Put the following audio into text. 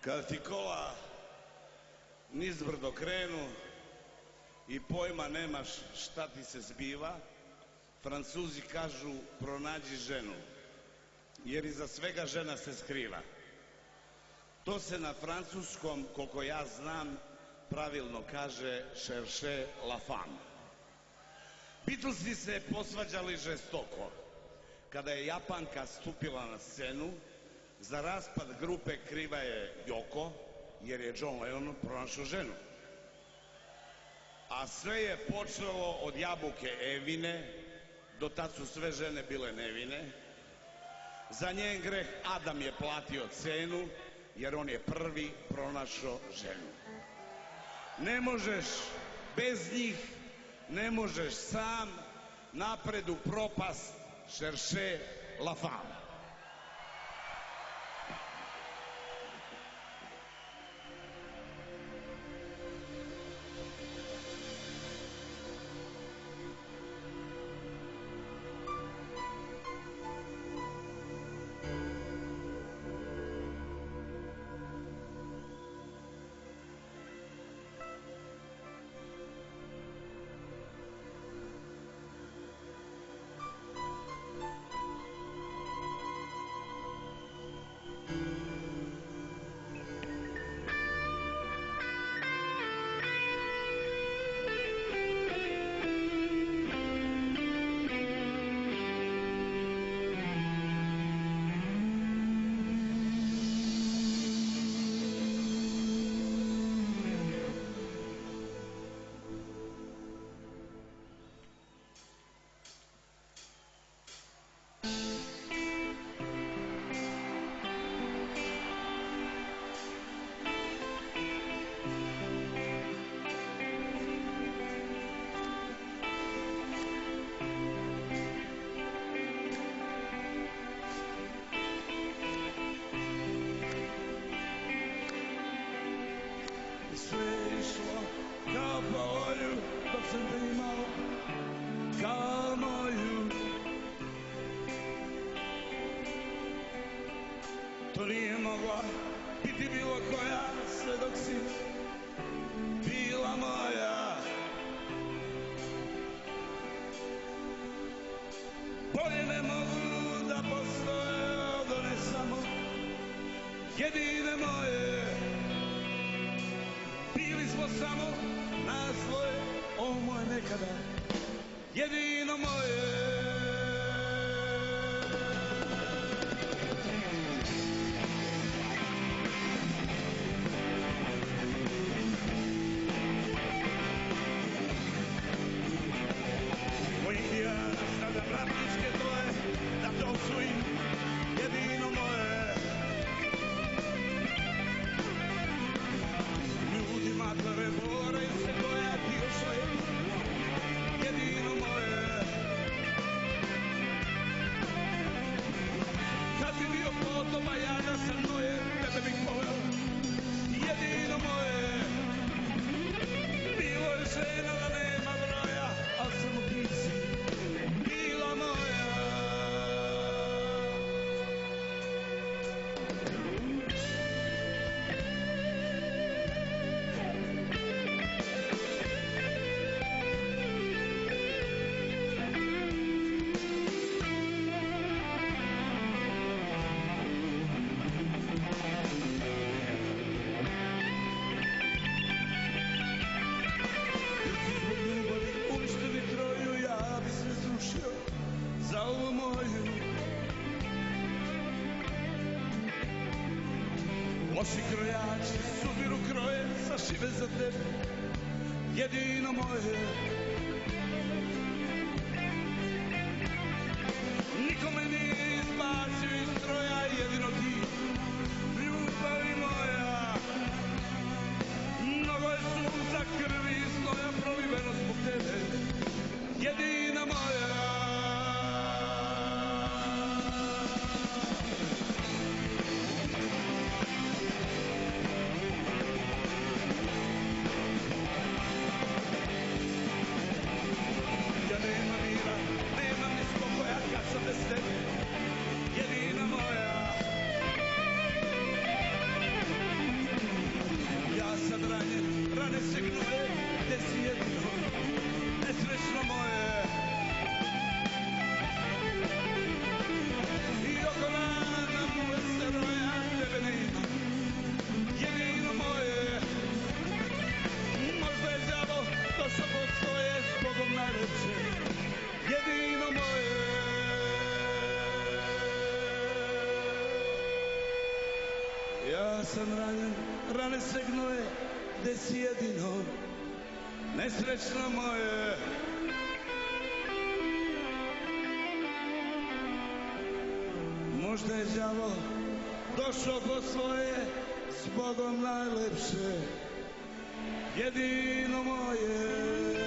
Kada ti kola nizbrdo krenu i pojma nemaš šta ti se zbiva, Francuzi kažu pronađi ženu, jer iza svega žena se skriva. To se na francuskom, koliko ja znam, pravilno kaže chercher la femme. Beatlesi se posvađali žestoko. Kada je Japanka stupila na scenu, za raspad grupe kriva je Yoko, jer je John Lennon pronašao ženu. A sve je počelo od jabuke Evine, do tad su sve žene bile nevine. Za njen greh Adam je platio cenu, jer on je prvi pronašao ženu. Ne možeš bez njih, ne možeš sam, napred u propast, chercher la femme. To nije mogla biti bilo koja, sve dok si bila moja. Bolje ne mogu da postoje od one samo jedine moje. Bili smo samo nas dvoje, o moje nekada jedino moje. Sada vratničke tvoje, da to su im jedino moje. Ljudima tebe moraju se bojati još jedino moje. Kad bi bio potop, a ja da sam moje, tebe bih poveo jedino moje. Bilo je žena da nema broja, al samo ti si bila moja. Uništili Troju, ja bi se zrušio za ovu moju. Loši krojači subiru kroje, sašive za tebe jedino moje. Nikome nije izbacio iz stroja, jedino ti, ljubavi moja. Mnogo je sunca, krvi i znoja proliveno zbog tebe jedina moja. Ja sam ranjen, rane se gnoje, gde si jedino nesrećno moje. Možda je đavo došao po svoje, s Bogom najlepše, jedino moje.